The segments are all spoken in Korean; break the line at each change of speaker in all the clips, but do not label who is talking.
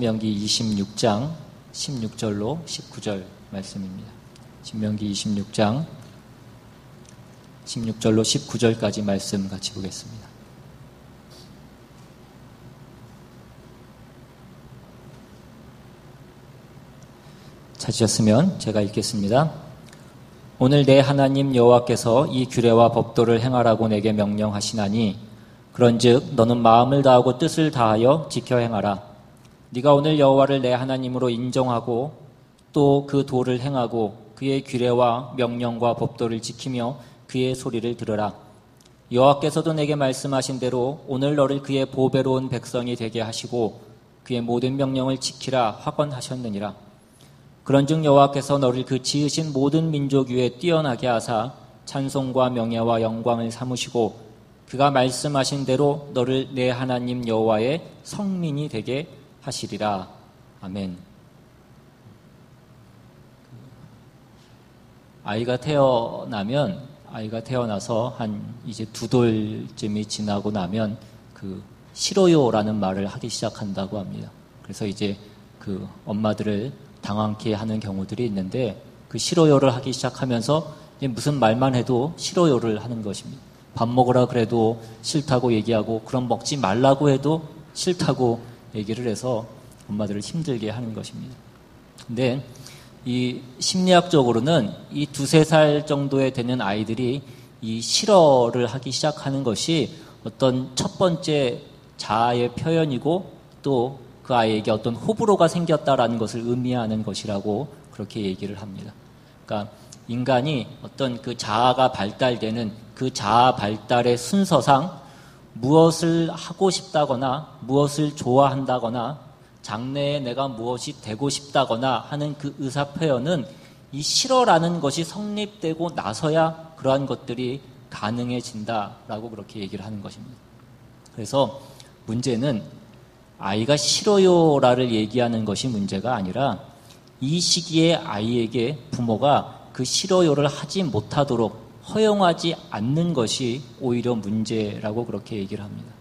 신명기 26장 16절로 19절 말씀입니다. 신명기 26장 16절로 19절까지 말씀 같이 보겠습니다. 찾으셨으면 제가 읽겠습니다. 오늘 내 하나님 여호와께서 이 규례와 법도를 행하라고 내게 명령하시나니 그런즉 너는 마음을 다하고 뜻을 다하여 지켜 행하라. 네가 오늘 여호와를 내 하나님으로 인정하고 또 그 도를 행하고 그의 규례와 명령과 법도를 지키며 그의 소리를 들으라. 여호와께서도 내게 말씀하신 대로 오늘 너를 그의 보배로운 백성이 되게 하시고 그의 모든 명령을 지키라 확언하셨느니라. 그런즉 여호와께서 너를 그 지으신 모든 민족 위에 뛰어나게 하사 찬송과 명예와 영광을 삼으시고 그가 말씀하신 대로 너를 내 하나님 여호와의 성민이 되게 하시리라. 아멘. 아이가 태어나서 한 이제 2돌쯤이 지나고 나면 싫어요라는 말을 하기 시작한다고 합니다. 그래서 이제 엄마들을 당황케 하는 경우들이 있는데 싫어요를 하기 시작하면서 무슨 말만 해도 싫어요를 하는 것입니다. 밥 먹으라 그래도 싫다고 얘기하고 그럼 먹지 말라고 해도 싫다고 얘기를 해서 엄마들을 힘들게 하는 것입니다. 근데 이 심리학적으로는 이 2-3살 정도에 되는 아이들이 이 싫어를 하기 시작하는 것이 어떤 첫 번째 자아의 표현이고 또 그 아이에게 어떤 호불호가 생겼다라는 것을 의미하는 것이라고 그렇게 얘기를 합니다. 그러니까 인간이 어떤 그 자아가 발달되는 그 자아 발달의 순서상 무엇을 하고 싶다거나 무엇을 좋아한다거나 장래에 내가 무엇이 되고 싶다거나 하는 그 의사표현은 이 싫어라는 것이 성립되고 나서야 그러한 것들이 가능해진다라고 그렇게 얘기를 하는 것입니다. 그래서 문제는 아이가 싫어요라를 얘기하는 것이 문제가 아니라 이 시기에 아이에게 부모가 그 싫어요를 하지 못하도록 허용하지 않는 것이 오히려 문제라고 그렇게 얘기를 합니다.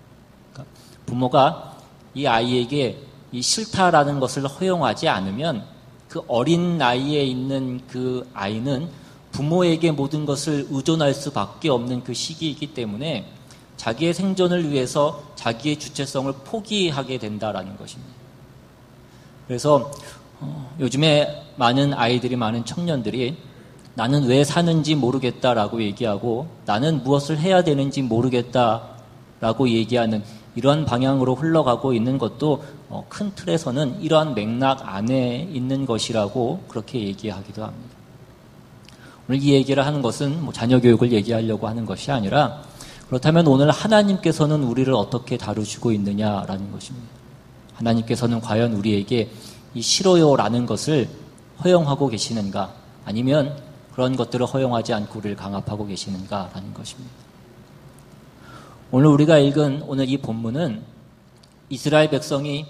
그러니까 부모가 이 아이에게 이 싫다라는 것을 허용하지 않으면 그 어린 나이에 있는 그 아이는 부모에게 모든 것을 의존할 수밖에 없는 그 시기이기 때문에 자기의 생존을 위해서 자기의 주체성을 포기하게 된다라는 것입니다. 그래서 요즘에 많은 청년들이 나는 왜 사는지 모르겠다라고 얘기하고 나는 무엇을 해야 되는지 모르겠다라고 얘기하는 이러한 방향으로 흘러가고 있는 것도 큰 틀에서는 이러한 맥락 안에 있는 것이라고 그렇게 얘기하기도 합니다. 오늘 이 얘기를 하는 것은 자녀 교육을 얘기하려고 하는 것이 아니라 그렇다면 오늘 하나님께서는 우리를 어떻게 다루시고 있느냐라는 것입니다. 하나님께서는 과연 우리에게 이 싫어요라는 것을 허용하고 계시는가 아니면 그런 것들을 허용하지 않고 우리를 강압하고 계시는가라는 것입니다. 오늘 우리가 읽은 오늘 이 본문은 이스라엘 백성이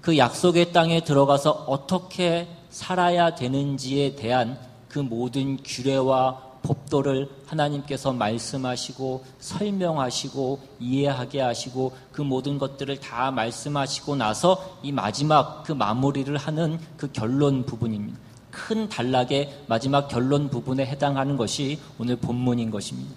그 약속의 땅에 들어가서 어떻게 살아야 되는지에 대한 그 모든 규례와 법도를 하나님께서 말씀하시고 설명하시고 이해하게 하시고 그 모든 것들을 다 말씀하시고 나서 이 마지막 그 마무리를 하는 그 결론 부분입니다. 큰 단락의 마지막 결론 부분에 해당하는 것이 오늘 본문인 것입니다.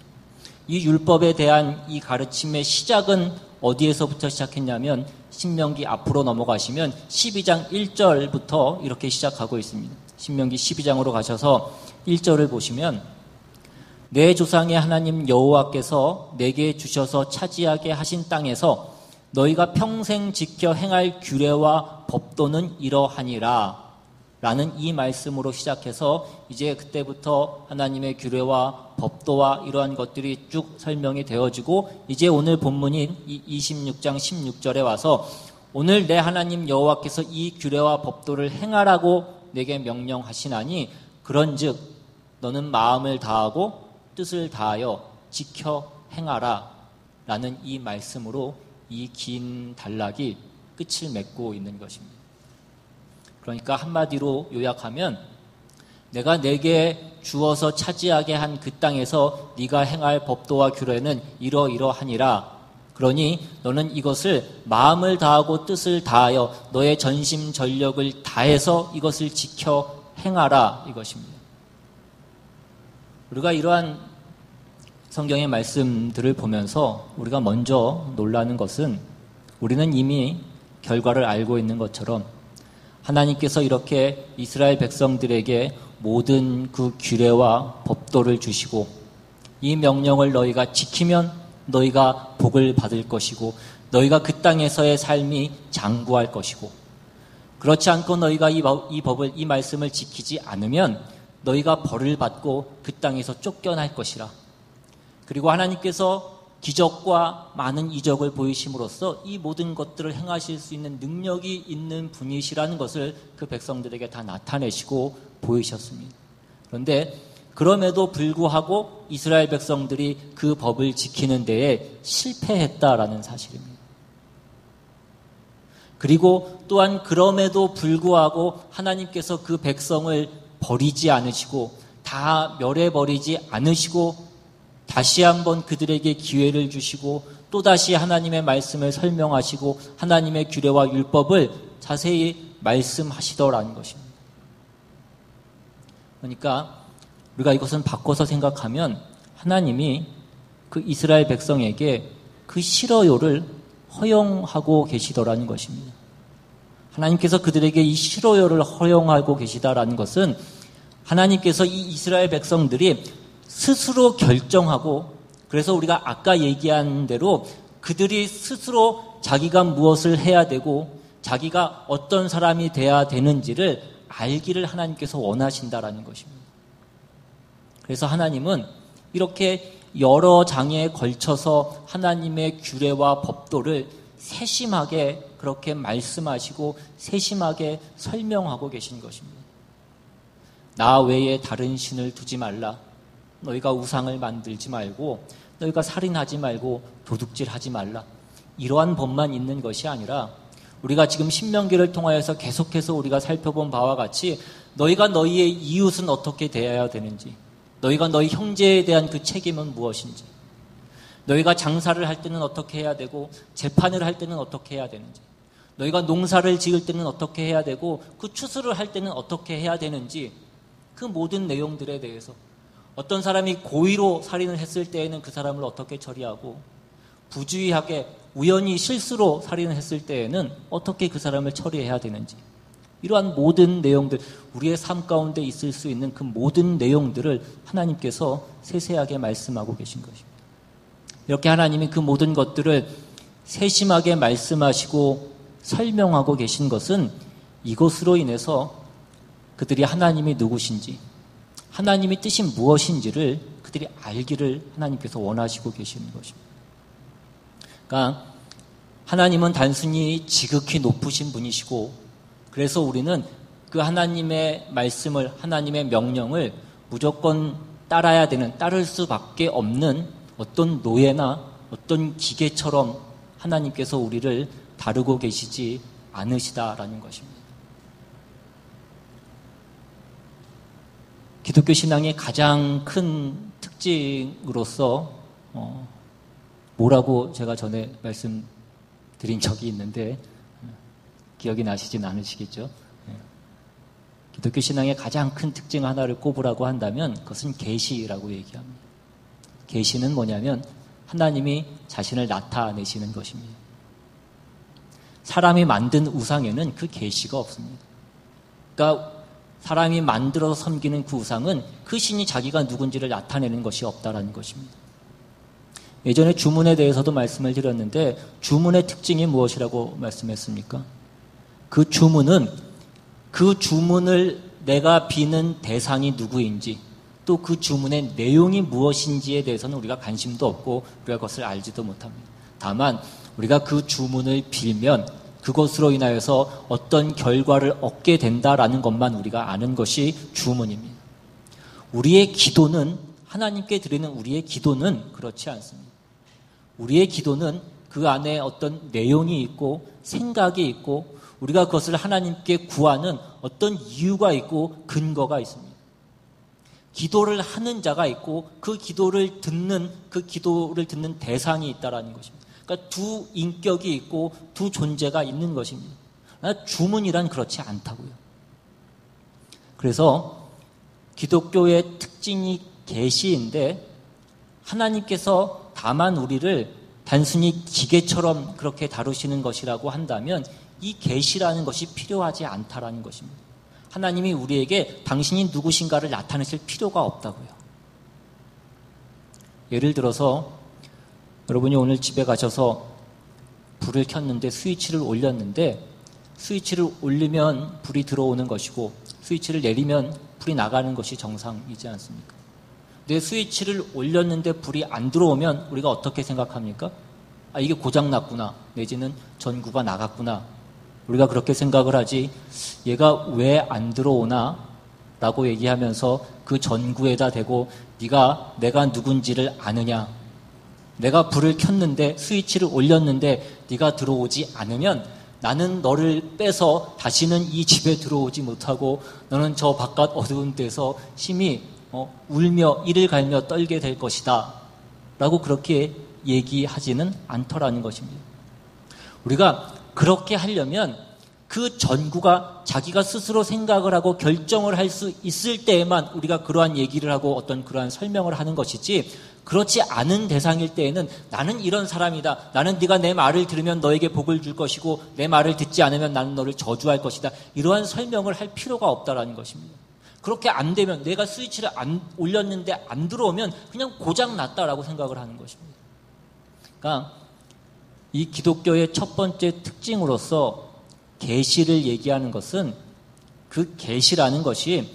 이 율법에 대한 이 가르침의 시작은 어디에서부터 시작했냐면 신명기 앞으로 넘어가시면 12장 1절부터 이렇게 시작하고 있습니다. 신명기 12장으로 가셔서 1절을 보시면 내 조상의 하나님 여호와께서 내게 주셔서 차지하게 하신 땅에서 너희가 평생 지켜 행할 규례와 법도는 이러하니라 라는 이 말씀으로 시작해서 이제 그때부터 하나님의 규례와 법도와 이러한 것들이 쭉 설명이 되어지고 이제 오늘 본문인 26장 16절에 와서 오늘 내 하나님 여호와께서 이 규례와 법도를 행하라고 내게 명령하시나니 그런즉 너는 마음을 다하고 뜻을 다하여 지켜 행하라 라는 이 말씀으로 이 긴 단락이 끝을 맺고 있는 것입니다. 그러니까 한마디로 요약하면 내가 내게 주어서 차지하게 한 그 땅에서 네가 행할 법도와 규례는 이러이러하니라. 그러니 너는 이것을 마음을 다하고 뜻을 다하여 너의 전심 전력을 다해서 이것을 지켜 행하라 이것입니다. 우리가 이러한 성경의 말씀들을 보면서 우리가 먼저 놀라는 것은 우리는 이미 결과를 알고 있는 것처럼 하나님께서 이렇게 이스라엘 백성들에게 모든 그 규례와 법도를 주시고 이 명령을 너희가 지키면 너희가 복을 받을 것이고 너희가 그 땅에서의 삶이 장구할 것이고 그렇지 않고 너희가 이 말씀을 지키지 않으면 너희가 벌을 받고 그 땅에서 쫓겨날 것이라. 그리고 하나님께서 기적과 많은 이적을 보이심으로써 이 모든 것들을 행하실 수 있는 능력이 있는 분이시라는 것을 그 백성들에게 다 나타내시고 보이셨습니다. 그런데 그럼에도 불구하고 이스라엘 백성들이 그 법을 지키는 데에 실패했다라는 사실입니다. 그리고 또한 그럼에도 불구하고 하나님께서 그 백성을 버리지 않으시고 다 멸해버리지 않으시고 다시 한번 그들에게 기회를 주시고 또다시 하나님의 말씀을 설명하시고 하나님의 규례와 율법을 자세히 말씀하시더라는 것입니다. 그러니까 우리가 이것은 바꿔서 생각하면 하나님이 그 이스라엘 백성에게 그 싫어요를 허용하고 계시더라는 것입니다. 하나님께서 그들에게 이 싫어요를 허용하고 계시다라는 것은 하나님께서 이 이스라엘 백성들이 스스로 결정하고 그래서 우리가 아까 얘기한 대로 그들이 스스로 자기가 무엇을 해야 되고 자기가 어떤 사람이 돼야 되는지를 알기를 하나님께서 원하신다라는 것입니다. 그래서 하나님은 이렇게 여러 장에 걸쳐서 하나님의 규례와 법도를 세심하게 그렇게 말씀하시고 세심하게 설명하고 계신 것입니다. 나 외에 다른 신을 두지 말라. 너희가 우상을 만들지 말고 너희가 살인하지 말고 도둑질하지 말라. 이러한 법만 있는 것이 아니라 우리가 지금 신명기를 통하여서 계속해서 우리가 살펴본 바와 같이 너희가 너희의 이웃은 어떻게 대해야 되는지, 너희가 너희 형제에 대한 그 책임은 무엇인지, 너희가 장사를 할 때는 어떻게 해야 되고 재판을 할 때는 어떻게 해야 되는지, 너희가 농사를 지을 때는 어떻게 해야 되고 그 추수를 할 때는 어떻게 해야 되는지, 그 모든 내용들에 대해서 어떤 사람이 고의로 살인을 했을 때에는 그 사람을 어떻게 처리하고 부주의하게 우연히 실수로 살인을 했을 때에는 어떻게 그 사람을 처리해야 되는지, 이러한 모든 내용들, 우리의 삶 가운데 있을 수 있는 그 모든 내용들을 하나님께서 세세하게 말씀하고 계신 것입니다. 이렇게 하나님이 그 모든 것들을 세심하게 말씀하시고 설명하고 계신 것은 이것으로 인해서 그들이 하나님이 누구신지, 하나님의 뜻이 무엇인지를 그들이 알기를 하나님께서 원하시고 계시는 것입니다. 그러니까 하나님은 단순히 지극히 높으신 분이시고 그래서 우리는 그 하나님의 말씀을, 하나님의 명령을 무조건 따라야 되는, 따를 수밖에 없는 어떤 노예나 어떤 기계처럼 하나님께서 우리를 다루고 계시지 않으시다라는 것입니다. 기독교 신앙의 가장 큰 특징으로서 뭐라고 제가 전에 말씀드린 적이 있는데 기억이 나시진 않으시겠죠? 기독교 신앙의 가장 큰 특징 하나를 꼽으라고 한다면 그것은 계시라고 얘기합니다. 계시는 뭐냐면 하나님이 자신을 나타내시는 것입니다. 사람이 만든 우상에는 그 계시가 없습니다. 그러니까 사람이 만들어서 섬기는 그 우상은 그 신이 자기가 누군지를 나타내는 것이 없다라는 것입니다. 예전에 주문에 대해서도 말씀을 드렸는데 주문의 특징이 무엇이라고 말씀했습니까? 그 주문은 그 주문을 내가 비는 대상이 누구인지 또 그 주문의 내용이 무엇인지에 대해서는 우리가 관심도 없고 우리가 그것을 알지도 못합니다. 다만 우리가 그 주문을 빌면 그것으로 인하여서 어떤 결과를 얻게 된다라는 것만 우리가 아는 것이 주문입니다. 우리의 기도는, 하나님께 드리는 우리의 기도는 그렇지 않습니다. 우리의 기도는 그 안에 어떤 내용이 있고 생각이 있고 우리가 그것을 하나님께 구하는 어떤 이유가 있고 근거가 있습니다. 기도를 하는 자가 있고 그 기도를 듣는 대상이 있다라는 것입니다. 그러니까 두 인격이 있고 두 존재가 있는 것입니다. 주문이란 그렇지 않다고요. 그래서 기독교의 특징이 계시인데 하나님께서 다만 우리를 단순히 기계처럼 그렇게 다루시는 것이라고 한다면 이 계시라는 것이 필요하지 않다라는 것입니다. 하나님이 우리에게 당신이 누구신가를 나타내실 필요가 없다고요. 예를 들어서 여러분이 오늘 집에 가셔서 불을 켰는데 스위치를 올렸는데 스위치를 올리면 불이 들어오는 것이고 스위치를 내리면 불이 나가는 것이 정상이지 않습니까? 근데 스위치를 올렸는데 불이 안 들어오면 우리가 어떻게 생각합니까? 아, 이게 고장났구나. 내지는 전구가 나갔구나. 우리가 그렇게 생각을 하지 얘가 왜 안 들어오나? 라고 얘기하면서 그 전구에다 대고 네가 내가 누군지를 아느냐? 내가 불을 켰는데 스위치를 올렸는데 네가 들어오지 않으면 나는 너를 빼서 다시는 이 집에 들어오지 못하고 너는 저 바깥 어두운 데서 심히 울며 이를 갈며 떨게 될 것이다 라고 그렇게 얘기하지는 않더라는 것입니다. 우리가 그렇게 하려면 그 전구가 자기가 스스로 생각을 하고 결정을 할 수 있을 때에만 우리가 그러한 얘기를 하고 어떤 그러한 설명을 하는 것이지, 그렇지 않은 대상일 때에는 나는 이런 사람이다. 나는 네가 내 말을 들으면 너에게 복을 줄 것이고 내 말을 듣지 않으면 나는 너를 저주할 것이다. 이러한 설명을 할 필요가 없다라는 것입니다. 그렇게 안 되면 내가 스위치를 안 올렸는데 안 들어오면 그냥 고장 났다라고 생각을 하는 것입니다. 그러니까 이 기독교의 첫 번째 특징으로서 계시를 얘기하는 것은 그 계시라는 것이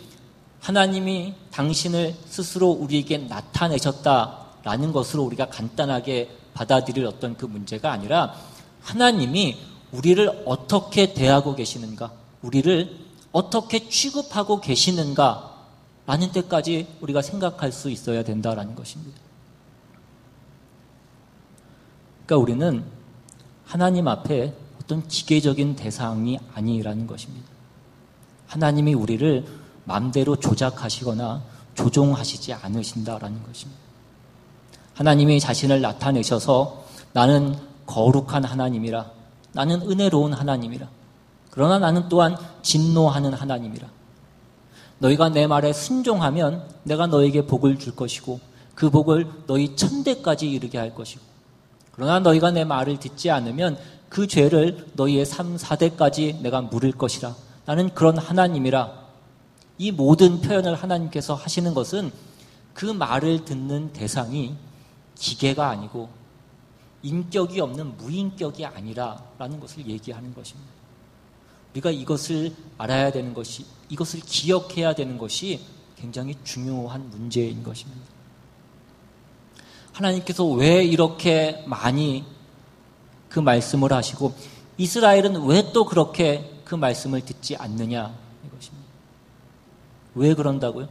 하나님이 당신을 스스로 우리에게 나타내셨다라는 것으로 우리가 간단하게 받아들일 어떤 그 문제가 아니라 하나님이 우리를 어떻게 대하고 계시는가, 우리를 어떻게 취급하고 계시는가라는 데까지 우리가 생각할 수 있어야 된다라는 것입니다. 그러니까 우리는 하나님 앞에 어떤 기계적인 대상이 아니라는 것입니다. 하나님이 우리를 마음대로 조작하시거나 조종하시지 않으신다라는 것입니다. 하나님이 자신을 나타내셔서 나는 거룩한 하나님이라, 나는 은혜로운 하나님이라, 그러나 나는 또한 진노하는 하나님이라, 너희가 내 말에 순종하면 내가 너에게 복을 줄 것이고 그 복을 너희 천대까지 이르게 할 것이고, 그러나 너희가 내 말을 듣지 않으면 그 죄를 너희의 3, 4대까지 내가 물을 것이라, 나는 그런 하나님이라. 이 모든 표현을 하나님께서 하시는 것은 그 말을 듣는 대상이 기계가 아니고 인격이 없는 무인격이 아니라라는 것을 얘기하는 것입니다. 우리가 이것을 알아야 되는 것이, 이것을 기억해야 되는 것이 굉장히 중요한 문제인 것입니다. 하나님께서 왜 이렇게 많이 그 말씀을 하시고 이스라엘은 왜 또 그렇게 그 말씀을 듣지 않느냐 이것입니다. 왜 그런다고요?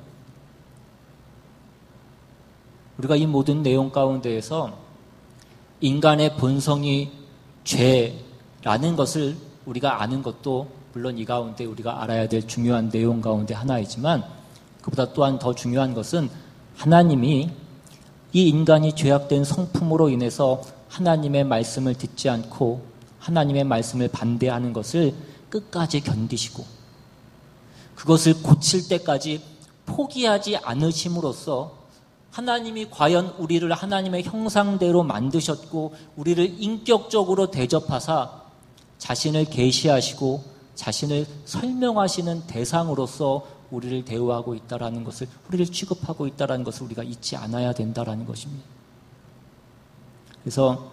우리가 이 모든 내용 가운데에서 인간의 본성이 죄라는 것을 우리가 아는 것도 물론 이 가운데 우리가 알아야 될 중요한 내용 가운데 하나이지만, 그보다 또한 더 중요한 것은 하나님이 이 인간이 죄악된 성품으로 인해서 하나님의 말씀을 듣지 않고 하나님의 말씀을 반대하는 것을 끝까지 견디시고 그것을 고칠 때까지 포기하지 않으심으로써 하나님이 과연 우리를 하나님의 형상대로 만드셨고 우리를 인격적으로 대접하사 자신을 계시하시고 자신을 설명하시는 대상으로서 우리를 대우하고 있다라는 것을, 우리를 취급하고 있다라는 것을 우리가 잊지 않아야 된다라는 것입니다. 그래서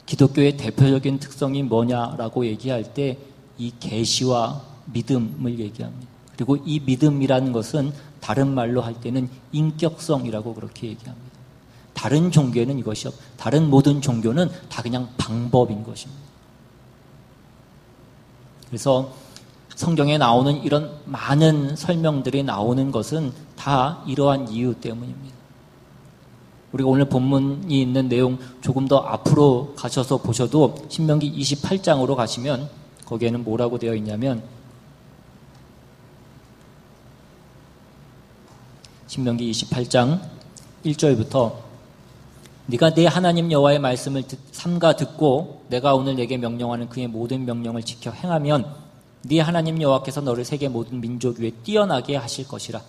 기독교의 대표적인 특성이 뭐냐라고 얘기할 때 이 계시와 믿음을 얘기합니다. 그리고 이 믿음이라는 것은 다른 말로 할 때는 인격성이라고 그렇게 얘기합니다. 다른 종교에는 이것이 다른 모든 종교는 다 그냥 방법인 것입니다. 그래서 성경에 나오는 이런 많은 설명들이 나오는 것은 다 이러한 이유 때문입니다. 우리가 오늘 본문이 있는 내용 조금 더 앞으로 가셔서 보셔도 신명기 28장으로 가시면 거기에는 뭐라고 되어 있냐면, 신명기 28장 1절부터 네가 내 하나님 여호와의 말씀을 삼가 듣고 내가 오늘 내게 명령하는 그의 모든 명령을 지켜 행하면 네 하나님 여호와께서 너를 세계 모든 민족 위에 뛰어나게 하실 것이라.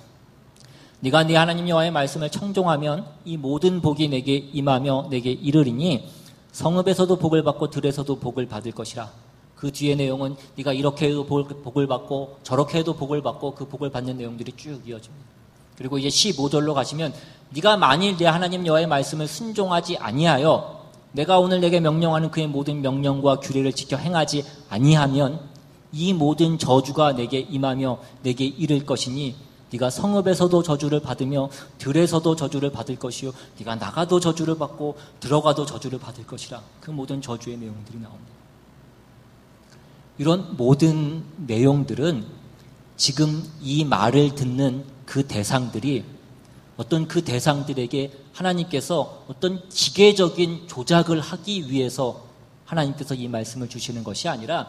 네가 네 하나님 여호와의 말씀을 청종하면 이 모든 복이 내게 임하며 내게 이르리니 성읍에서도 복을 받고 들에서도 복을 받을 것이라. 그 뒤의 내용은 네가 이렇게 해도 복을 받고 저렇게 해도 복을 받고 그 복을 받는 내용들이 쭉 이어집니다. 그리고 이제 15절로 가시면 네가 만일 내 하나님 여호와의 말씀을 순종하지 아니하여 내가 오늘 내게 명령하는 그의 모든 명령과 규례를 지켜 행하지 아니하면 이 모든 저주가 내게 임하며 내게 이를 것이니 네가 성읍에서도 저주를 받으며 들에서도 저주를 받을 것이요 네가 나가도 저주를 받고 들어가도 저주를 받을 것이라. 그 모든 저주의 내용들이 나옵니다. 이런 모든 내용들은 지금 이 말을 듣는 그 대상들이 어떤 그 대상들에게 하나님께서 어떤 기계적인 조작을 하기 위해서 하나님께서 이 말씀을 주시는 것이 아니라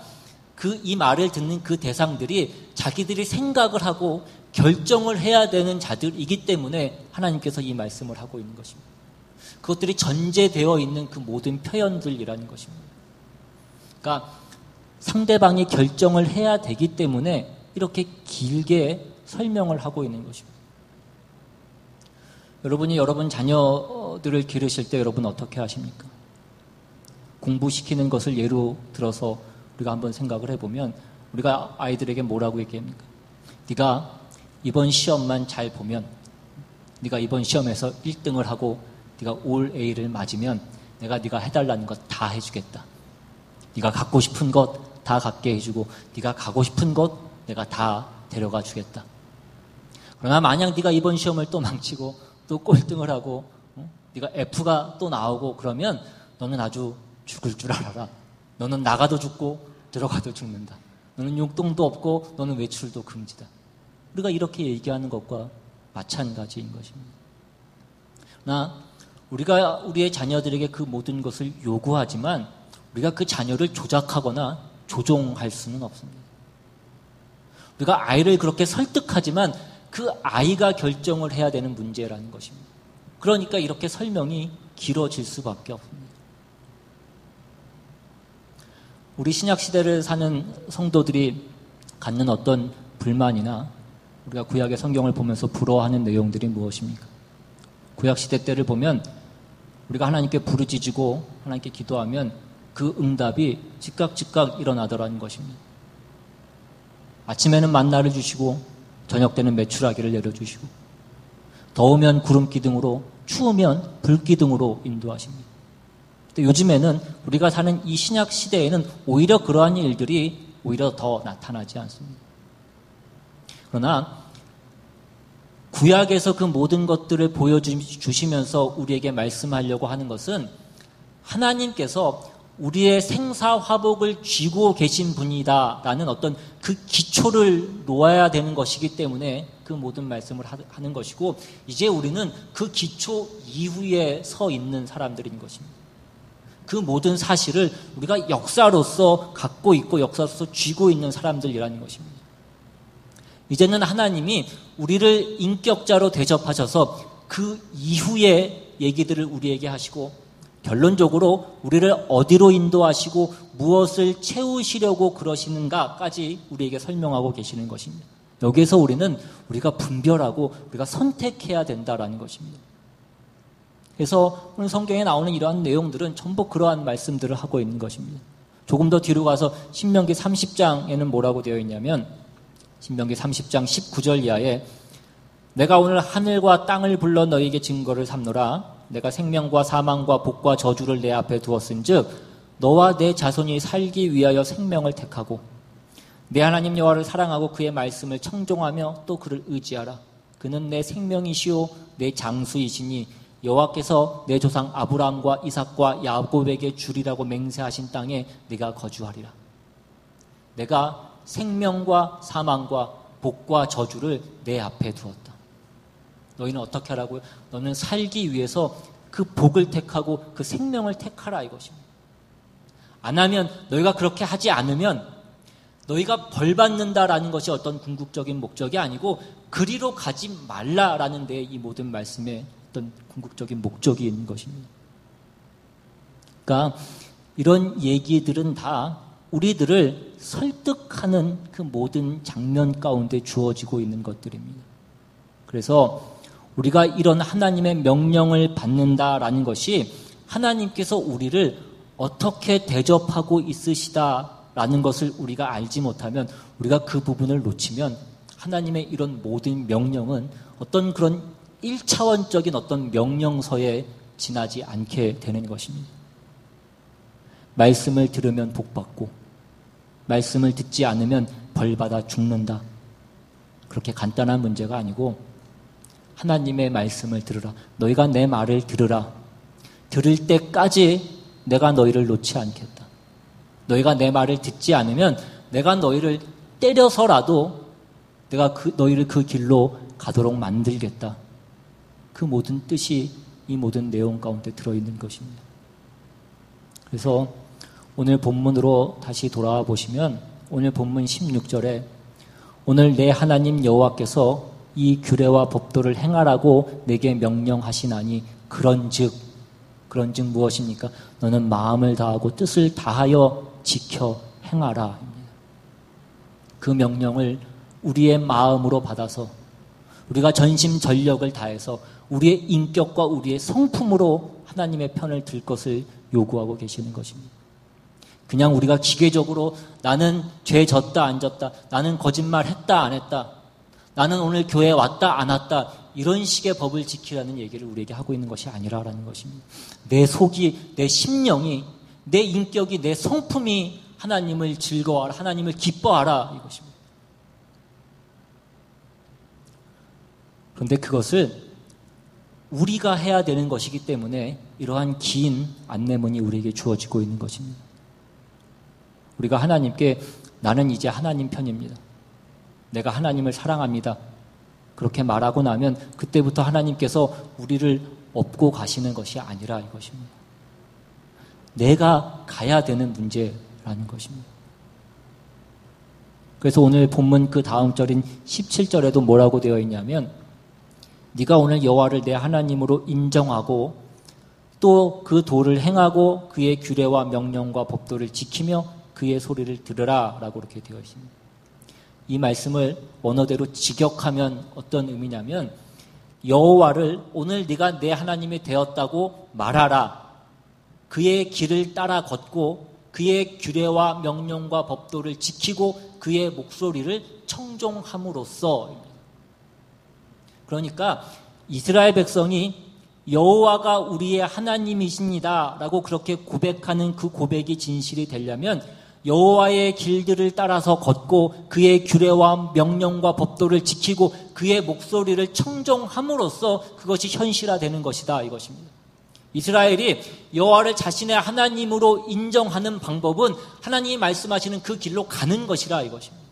이 말을 듣는 그 대상들이 자기들이 생각을 하고 결정을 해야 되는 자들이기 때문에 하나님께서 이 말씀을 하고 있는 것입니다. 그것들이 전제되어 있는 그 모든 표현들이라는 것입니다. 그러니까 상대방이 결정을 해야 되기 때문에 이렇게 길게 설명을 하고 있는 것입니다. 여러분이 여러분 자녀들을 기르실 때 여러분 어떻게 하십니까? 공부시키는 것을 예로 들어서 우리가 한번 생각을 해보면 우리가 아이들에게 뭐라고 얘기합니까? 네가 이번 시험만 잘 보면 네가 이번 시험에서 1등을 하고 네가 올 A를 맞으면 내가 네가 해달라는 것 다 해주겠다. 네가 갖고 싶은 것 다 갖게 해주고 네가 가고 싶은 곳 내가 다 데려가 주겠다. 그러나 만약 네가 이번 시험을 또 망치고 또 꼴등을 하고 네가 F가 또 나오고 그러면 너는 아주 죽을 줄 알아라. 너는 나가도 죽고 들어가도 죽는다. 너는 용돈도 없고 너는 외출도 금지다. 우리가 이렇게 얘기하는 것과 마찬가지인 것입니다. 그러나 우리가 우리의 자녀들에게 그 모든 것을 요구하지만 우리가 그 자녀를 조작하거나 조종할 수는 없습니다. 우리가 아이를 그렇게 설득하지만 그 아이가 결정을 해야 되는 문제라는 것입니다. 그러니까 이렇게 설명이 길어질 수밖에 없습니다. 우리 신약시대를 사는 성도들이 갖는 어떤 불만이나 우리가 구약의 성경을 보면서 부러워하는 내용들이 무엇입니까? 구약시대 때를 보면 우리가 하나님께 부르짖고 하나님께 기도하면 그 응답이 즉각 일어나더라는 것입니다. 아침에는 만나를 주시고 저녁 때는 메추라기를 내려주시고 더우면 구름 기둥으로 추우면 불 기둥으로 인도하십니다. 근데 요즘에는 우리가 사는 이 신약 시대에는 오히려 그러한 일들이 오히려 더 나타나지 않습니다. 그러나 구약에서 그 모든 것들을 보여주시면서 우리에게 말씀하려고 하는 것은 하나님께서 우리의 생사화복을 쥐고 계신 분이다라는 어떤 그 기초를 놓아야 되는 것이기 때문에 그 모든 말씀을 하는 것이고 이제 우리는 그 기초 이후에 서 있는 사람들인 것입니다. 그 모든 사실을 우리가 역사로서 갖고 있고 역사로서 쥐고 있는 사람들이라는 것입니다. 이제는 하나님이 우리를 인격자로 대접하셔서 그 이후의 얘기들을 우리에게 하시고 결론적으로 우리를 어디로 인도하시고 무엇을 채우시려고 그러시는가까지 우리에게 설명하고 계시는 것입니다. 여기에서 우리가 분별하고 우리가 선택해야 된다라는 것입니다. 그래서 오늘 성경에 나오는 이러한 내용들은 전부 그러한 말씀들을 하고 있는 것입니다. 조금 더 뒤로 가서 신명기 30장에는 뭐라고 되어 있냐면 신명기 30장 19절 이하에 내가 오늘 하늘과 땅을 불러 너희에게 증거를 삼노라. 내가 생명과 사망과 복과 저주를 내 앞에 두었은즉 너와 내 자손이 살기 위하여 생명을 택하고 내 하나님 여호와를 사랑하고 그의 말씀을 청종하며 또 그를 의지하라. 그는 내 생명이시오 내 장수이시니 여호와께서 내 조상 아브라함과 이삭과 야곱에게 주리라고 맹세하신 땅에 네가 거주하리라. 내가 생명과 사망과 복과 저주를 내 앞에 두었다. 너희는 어떻게 하라고요? 너는 살기 위해서 그 복을 택하고 그 생명을 택하라 이것입니다. 안 하면 너희가 그렇게 하지 않으면 너희가 벌 받는다라는 것이 어떤 궁극적인 목적이 아니고 그리로 가지 말라라는 데 이 모든 말씀에 어떤 궁극적인 목적이 있는 것입니다. 그러니까 이런 얘기들은 다 우리들을 설득하는 그 모든 장면 가운데 주어지고 있는 것들입니다. 그래서 우리가 이런 하나님의 명령을 받는다라는 것이 하나님께서 우리를 어떻게 대접하고 있으시다라는 것을 우리가 알지 못하면, 우리가 그 부분을 놓치면 하나님의 이런 모든 명령은 어떤 그런 1차원적인 어떤 명령서에 지나지 않게 되는 것입니다. 말씀을 들으면 복받고 말씀을 듣지 않으면 벌받아 죽는다. 그렇게 간단한 문제가 아니고, 하나님의 말씀을 들으라. 너희가 내 말을 들으라. 들을 때까지 내가 너희를 놓지 않겠다. 너희가 내 말을 듣지 않으면 내가 너희를 때려서라도 내가 너희를 그 길로 가도록 만들겠다. 그 모든 뜻이 이 모든 내용 가운데 들어있는 것입니다. 그래서 오늘 본문으로 다시 돌아와 보시면, 오늘 본문 16절에 오늘 내 하나님 여호와께서 이 규례와 법도를 행하라고 내게 명령하시나니 그런즉 무엇입니까? 너는 마음을 다하고 뜻을 다하여 지켜 행하라. 그 명령을 우리의 마음으로 받아서 우리가 전심전력을 다해서 우리의 인격과 우리의 성품으로 하나님의 편을 들 것을 요구하고 계시는 것입니다. 그냥 우리가 기계적으로 나는 죄 졌다 안 졌다, 나는 거짓말 했다 안 했다, 나는 오늘 교회에 왔다 안 왔다, 이런 식의 법을 지키라는 얘기를 우리에게 하고 있는 것이 아니라라는 것입니다. 내 속이, 내 심령이, 내 인격이, 내 성품이 하나님을 즐거워하라, 하나님을 기뻐하라, 이것입니다. 그런데 그것을 우리가 해야 되는 것이기 때문에 이러한 긴 안내문이 우리에게 주어지고 있는 것입니다. 우리가 하나님께 나는 이제 하나님 편입니다. 내가 하나님을 사랑합니다. 그렇게 말하고 나면 그때부터 하나님께서 우리를 업고 가시는 것이 아니라 이것입니다. 내가 가야 되는 문제라는 것입니다. 그래서 오늘 본문 그 다음 절인 17절에도 뭐라고 되어 있냐면, 네가 오늘 여호와를 내 하나님으로 인정하고 또 그 도를 행하고 그의 규례와 명령과 법도를 지키며 그의 소리를 들으라 라고 이렇게 되어 있습니다. 이 말씀을 원어대로 직역하면 어떤 의미냐면, 여호와를 오늘 네가 내 하나님이 되었다고 말하라. 그의 길을 따라 걷고 그의 규례와 명령과 법도를 지키고 그의 목소리를 청종함으로써. 그러니까 이스라엘 백성이 여호와가 우리의 하나님이십니다 라고 그렇게 고백하는 그 고백이 진실이 되려면 여호와의 길들을 따라서 걷고 그의 규례와 명령과 법도를 지키고 그의 목소리를 청종함으로써 그것이 현실화되는 것이다, 이것입니다. 이스라엘이 여호와를 자신의 하나님으로 인정하는 방법은 하나님이 말씀하시는 그 길로 가는 것이라, 이것입니다.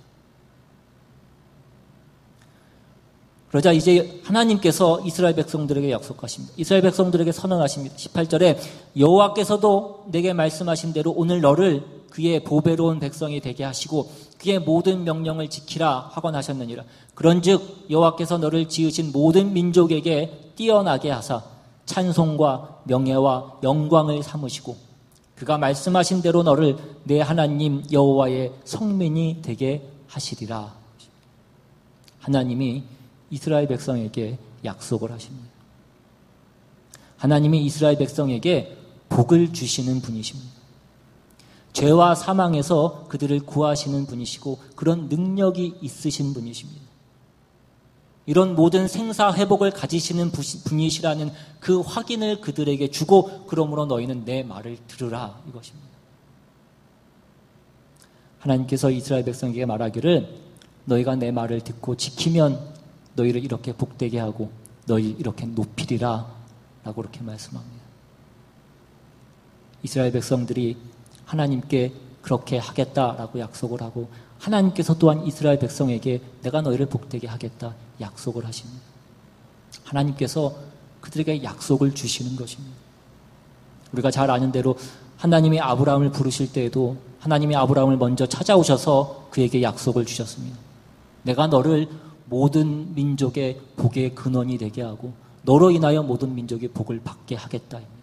그러자 이제 하나님께서 이스라엘 백성들에게 약속하십니다. 이스라엘 백성들에게 선언하십니다. 18절에 여호와께서도 내게 말씀하신 대로 오늘 너를 그의 보배로운 백성이 되게 하시고 그의 모든 명령을 지키라 확언하셨느니라. 그런즉 여호와께서 너를 지으신 모든 민족에게 뛰어나게 하사 찬송과 명예와 영광을 삼으시고 그가 말씀하신 대로 너를 내 하나님 여호와의 성민이 되게 하시리라. 하나님이 이스라엘 백성에게 약속을 하십니다. 하나님이 이스라엘 백성에게 복을 주시는 분이십니다. 죄와 사망에서 그들을 구하시는 분이시고 그런 능력이 있으신 분이십니다. 이런 모든 생사회복을 가지시는 분이시라는 그 확인을 그들에게 주고 그러므로 너희는 내 말을 들으라, 이것입니다. 하나님께서 이스라엘 백성에게 말하기를 너희가 내 말을 듣고 지키면 너희를 이렇게 복되게 하고 너희 이렇게 높이리라 라고 그렇게 말씀합니다. 이스라엘 백성들이 하나님께 그렇게 하겠다라고 약속을 하고 하나님께서 또한 이스라엘 백성에게 내가 너희를 복되게 하겠다 약속을 하십니다. 하나님께서 그들에게 약속을 주시는 것입니다. 우리가 잘 아는 대로 하나님이 아브라함을 부르실 때에도 하나님이 아브라함을 먼저 찾아오셔서 그에게 약속을 주셨습니다. 내가 너를 모든 민족의 복의 근원이 되게 하고 너로 인하여 모든 민족이 복을 받게 하겠다입니다.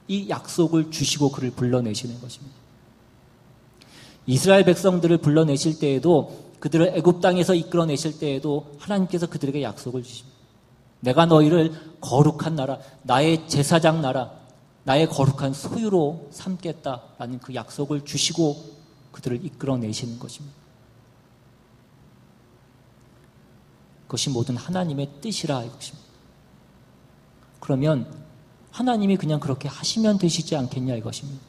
이 약속을 주시고 그를 불러내시는 것입니다. 이스라엘 백성들을 불러내실 때에도, 그들을 애굽 땅에서 이끌어내실 때에도 하나님께서 그들에게 약속을 주십니다. 내가 너희를 거룩한 나라, 나의 제사장 나라, 나의 거룩한 소유로 삼겠다라는 그 약속을 주시고 그들을 이끌어내시는 것입니다. 그것이 모든 하나님의 뜻이라 이것입니다. 그러면 하나님이 그냥 그렇게 하시면 되시지 않겠냐 이것입니다.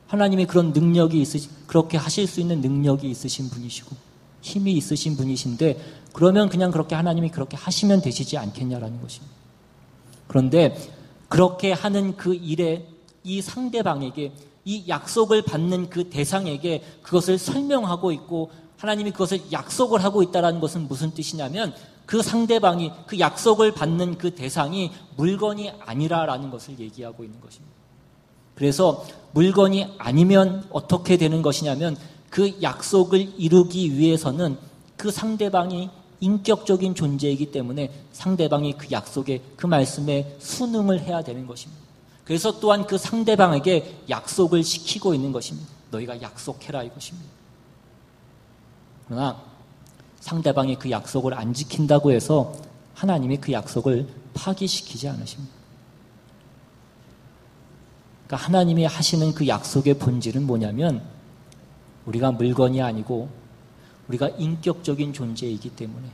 하나님이 그런 능력이 그렇게 하실 수 있는 능력이 있으신 분이시고 힘이 있으신 분이신데, 그러면 그냥 그렇게 하나님이 그렇게 하시면 되시지 않겠냐라는 것입니다. 그런데 그렇게 하는 그 일에 이 상대방에게, 이 약속을 받는 그 대상에게 그것을 설명하고 있고, 하나님이 그것을 약속을 하고 있다는 것은 무슨 뜻이냐면, 그 상대방이, 그 약속을 받는 그 대상이 물건이 아니라라는 것을 얘기하고 있는 것입니다. 그래서 물건이 아니면 어떻게 되는 것이냐면, 그 약속을 이루기 위해서는 그 상대방이 인격적인 존재이기 때문에 상대방이 그 약속에, 그 말씀에 순응을 해야 되는 것입니다. 그래서 또한 그 상대방에게 약속을 시키고 있는 것입니다. 너희가 약속해라 이것입니다. 그러나 상대방이 그 약속을 안 지킨다고 해서 하나님이 그 약속을 파기시키지 않으십니다. 그러니까 하나님이 하시는 그 약속의 본질은 뭐냐면, 우리가 물건이 아니고 우리가 인격적인 존재이기 때문에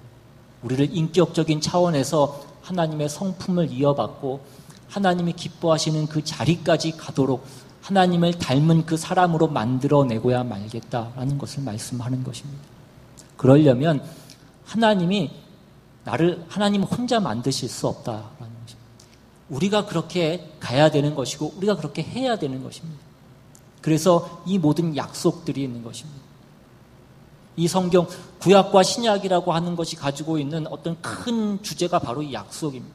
우리를 인격적인 차원에서 하나님의 성품을 이어받고 하나님이 기뻐하시는 그 자리까지 가도록 하나님을 닮은 그 사람으로 만들어내고야 말겠다라는 것을 말씀하는 것입니다. 그러려면 하나님 혼자 만드실 수 없다라는 것입니다. 우리가 그렇게 가야 되는 것이고 우리가 그렇게 해야 되는 것입니다. 그래서 이 모든 약속들이 있는 것입니다. 이 성경, 구약과 신약이라고 하는 것이 가지고 있는 어떤 큰 주제가 바로 이 약속입니다.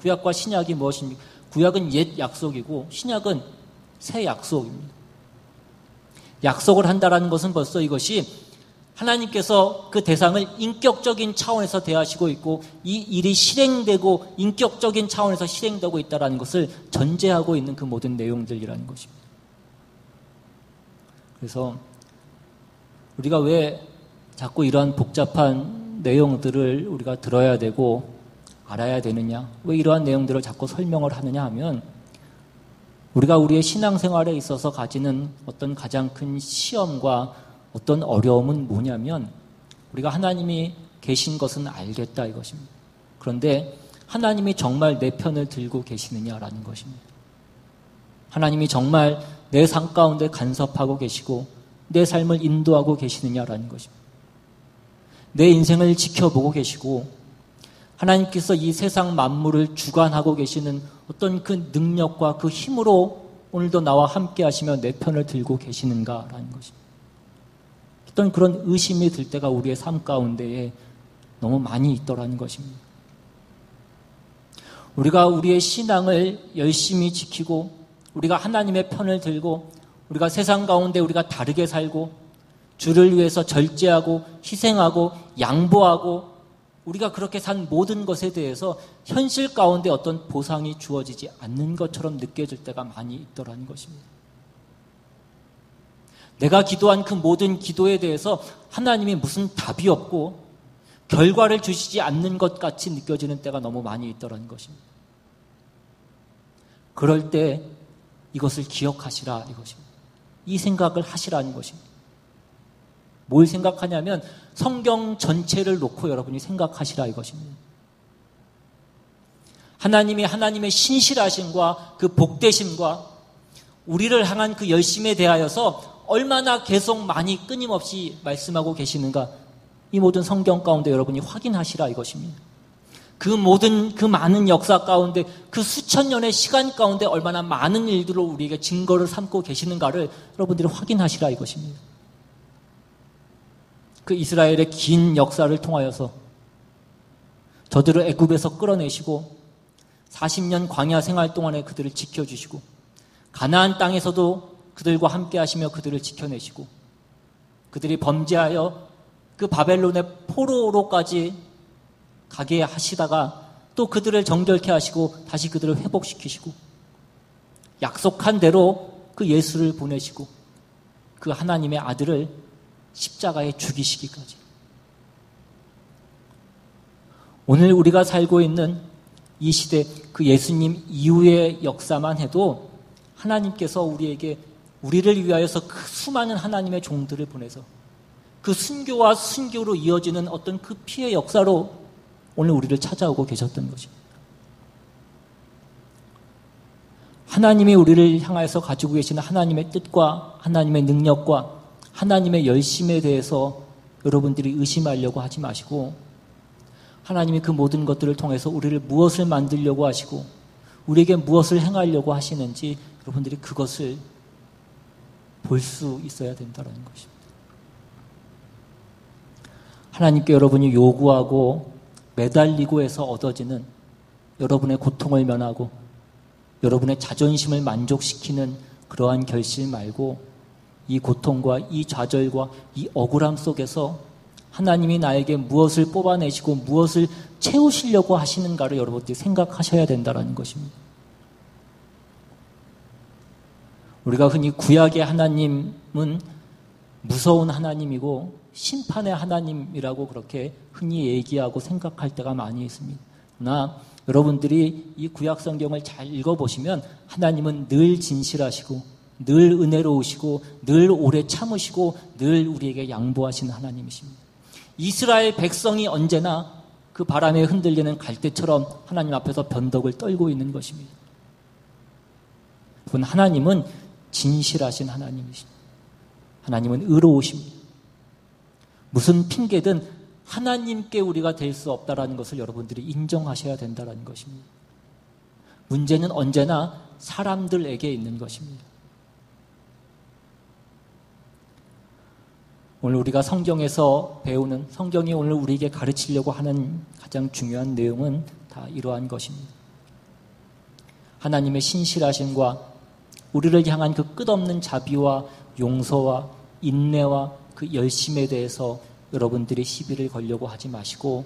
구약과 신약이 무엇입니까? 구약은 옛 약속이고 신약은 새 약속입니다. 약속을 한다라는 것은 벌써 이것이 하나님께서 그 대상을 인격적인 차원에서 대하시고 있고 이 일이 실행되고 인격적인 차원에서 실행되고 있다는 것을 전제하고 있는 그 모든 내용들이라는 것입니다. 그래서 우리가 왜 자꾸 이러한 복잡한 내용들을 우리가 들어야 되고 알아야 되느냐, 왜 이러한 내용들을 자꾸 설명을 하느냐 하면, 우리가 우리의 신앙생활에 있어서 가지는 어떤 가장 큰 시험과 어떤 어려움은 뭐냐면, 우리가 하나님이 계신 것은 알겠다 이것입니다. 그런데 하나님이 정말 내 편을 들고 계시느냐라는 것입니다. 하나님이 정말 내 삶 가운데 간섭하고 계시고 내 삶을 인도하고 계시느냐라는 것입니다. 내 인생을 지켜보고 계시고 하나님께서 이 세상 만물을 주관하고 계시는 어떤 그 능력과 그 힘으로 오늘도 나와 함께 하시며 내 편을 들고 계시는가라는 것입니다. 어떤 그런 의심이 들 때가 우리의 삶 가운데에 너무 많이 있더라는 것입니다. 우리가 우리의 신앙을 열심히 지키고 우리가 하나님의 편을 들고 우리가 세상 가운데 우리가 다르게 살고 주를 위해서 절제하고 희생하고 양보하고 우리가 그렇게 산 모든 것에 대해서 현실 가운데 어떤 보상이 주어지지 않는 것처럼 느껴질 때가 많이 있더라는 것입니다. 내가 기도한 그 모든 기도에 대해서 하나님이 무슨 답이 없고 결과를 주시지 않는 것 같이 느껴지는 때가 너무 많이 있더라는 것입니다. 그럴 때 이것을 기억하시라 이것입니다. 이 생각을 하시라는 것입니다. 뭘 생각하냐면 성경 전체를 놓고 여러분이 생각하시라 이것입니다. 하나님이 하나님의 신실하심과 그 복되심과 우리를 향한 그 열심에 대하여서 얼마나 계속 많이 끊임없이 말씀하고 계시는가, 이 모든 성경 가운데 여러분이 확인하시라 이것입니다. 그 모든 그 많은 역사 가운데 그 수천 년의 시간 가운데 얼마나 많은 일들로 우리에게 증거를 삼고 계시는가를 여러분들이 확인하시라 이것입니다. 그 이스라엘의 긴 역사를 통하여서 저들을 애굽에서 끌어내시고 40년 광야 생활 동안에 그들을 지켜주시고 가나안 땅에서도 그들과 함께 하시며 그들을 지켜내시고 그들이 범죄하여 그 바벨론의 포로로까지 가게 하시다가 또 그들을 정결케 하시고 다시 그들을 회복시키시고 약속한 대로 그 예수를 보내시고 그 하나님의 아들을 십자가에 죽이시기까지. 오늘 우리가 살고 있는 이 시대 그 예수님 이후의 역사만 해도 하나님께서 우리를 위하여서 그 수많은 하나님의 종들을 보내서 그 순교와 순교로 이어지는 어떤 그 피의 역사로 오늘 우리를 찾아오고 계셨던 것입니다. 하나님이 우리를 향해서 가지고 계시는 하나님의 뜻과 하나님의 능력과 하나님의 열심에 대해서 여러분들이 의심하려고 하지 마시고 하나님이 그 모든 것들을 통해서 우리를 무엇을 만들려고 하시고 우리에게 무엇을 행하려고 하시는지 여러분들이 그것을 볼 수 있어야 된다는 것입니다. 하나님께 여러분이 요구하고 매달리고 해서 얻어지는 여러분의 고통을 면하고 여러분의 자존심을 만족시키는 그러한 결실 말고 이 고통과 이 좌절과 이 억울함 속에서 하나님이 나에게 무엇을 뽑아내시고 무엇을 채우시려고 하시는가를 여러분들이 생각하셔야 된다는 것입니다. 우리가 흔히 구약의 하나님은 무서운 하나님이고 심판의 하나님이라고 그렇게 흔히 얘기하고 생각할 때가 많이 있습니다. 그러나 여러분들이 이 구약 성경을 잘 읽어보시면 하나님은 늘 진실하시고 늘 은혜로우시고 늘 오래 참으시고 늘 우리에게 양보하시는 하나님이십니다. 이스라엘 백성이 언제나 그 바람에 흔들리는 갈대처럼 하나님 앞에서 변덕을 떨고 있는 것입니다. 하나님은 진실하신 하나님이십니다. 하나님은 의로우십니다. 무슨 핑계든 하나님께 우리가 될 수 없다라는 것을 여러분들이 인정하셔야 된다는 것입니다. 문제는 언제나 사람들에게 있는 것입니다. 오늘 우리가 성경에서 배우는 성경이 오늘 우리에게 가르치려고 하는 가장 중요한 내용은 다 이러한 것입니다. 하나님의 신실하심과 우리를 향한 그 끝없는 자비와 용서와 인내와 그 열심에 대해서 여러분들이 시비를 걸려고 하지 마시고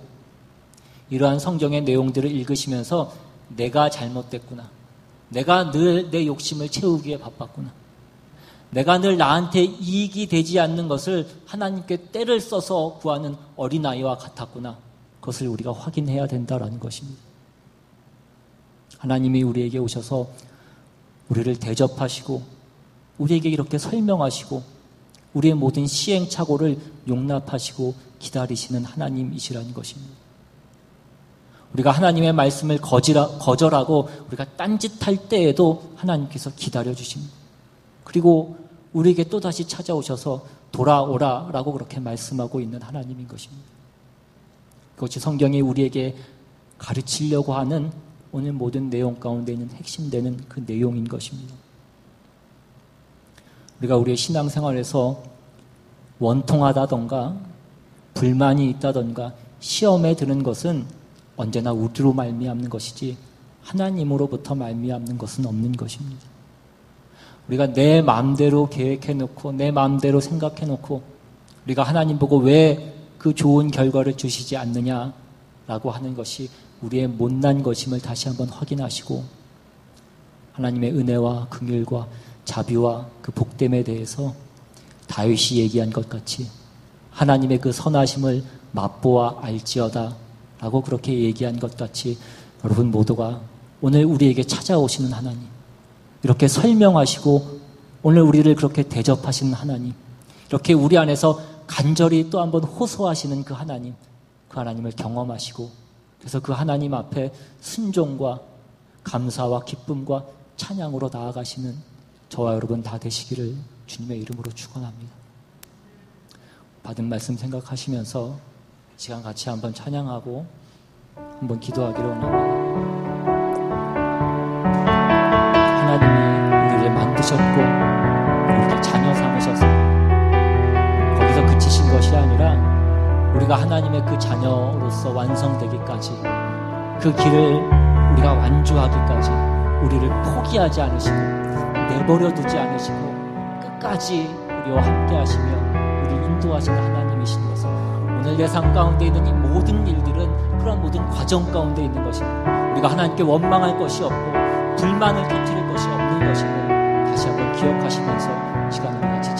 이러한 성경의 내용들을 읽으시면서 내가 잘못됐구나. 내가 늘 내 욕심을 채우기에 바빴구나. 내가 늘 나한테 이익이 되지 않는 것을 하나님께 때를 써서 구하는 어린아이와 같았구나. 그것을 우리가 확인해야 된다는 것입니다. 하나님이 우리에게 오셔서 우리를 대접하시고 우리에게 이렇게 설명하시고 우리의 모든 시행착오를 용납하시고 기다리시는 하나님이시라는 것입니다. 우리가 하나님의 말씀을 거절하고 우리가 딴짓할 때에도 하나님께서 기다려주십니다. 그리고 우리에게 또다시 찾아오셔서 돌아오라라고 그렇게 말씀하고 있는 하나님인 것입니다. 그것이 성경이 우리에게 가르치려고 하는 오늘 모든 내용 가운데 있는 핵심되는 그 내용인 것입니다. 우리가 우리의 신앙생활에서 원통하다던가 불만이 있다던가 시험에 드는 것은 언제나 우리로 말미암는 것이지 하나님으로부터 말미암는 것은 없는 것입니다. 우리가 내 마음대로 계획해놓고 내 마음대로 생각해놓고 우리가 하나님 보고 왜 그 좋은 결과를 주시지 않느냐라고 하는 것이 우리의 못난 것임을 다시 한번 확인하시고 하나님의 은혜와 긍휼과 자비와 그 복됨에 대해서 다윗이 얘기한 것 같이 하나님의 그 선하심을 맛보아 알지어다 라고 그렇게 얘기한 것 같이 여러분 모두가 오늘 우리에게 찾아오시는 하나님, 이렇게 설명하시고 오늘 우리를 그렇게 대접하시는 하나님, 이렇게 우리 안에서 간절히 또 한번 호소하시는 그 하나님, 그 하나님을 경험하시고 그래서 그 하나님 앞에 순종과 감사와 기쁨과 찬양으로 나아가시는 저와 여러분 다 되시기를 주님의 이름으로 축원합니다. 받은 말씀 생각하시면서 시간 같이 한번 찬양하고 한번 기도하기를 원합니다. 하나님이 우리를 만드셨고 우리를 자녀 삼으셔서 거기서 그치신 것이 아니라 우리가 하나님의 그 자녀로서 완성되기까지 그 길을 우리가 완주하기까지 우리를 포기하지 않으시고 내버려 두지 않으시고 끝까지 우리와 함께 하시며 우리를 인도하시는 하나님이신 것을 오늘 내 삶 가운데 있는 이 모든 일들은 그런 모든 과정 가운데 있는 것입니다. 우리가 하나님께 원망할 것이 없고 불만을 터뜨릴 것이 없는 것임을 다시 한번 기억하시면서 시간을 같이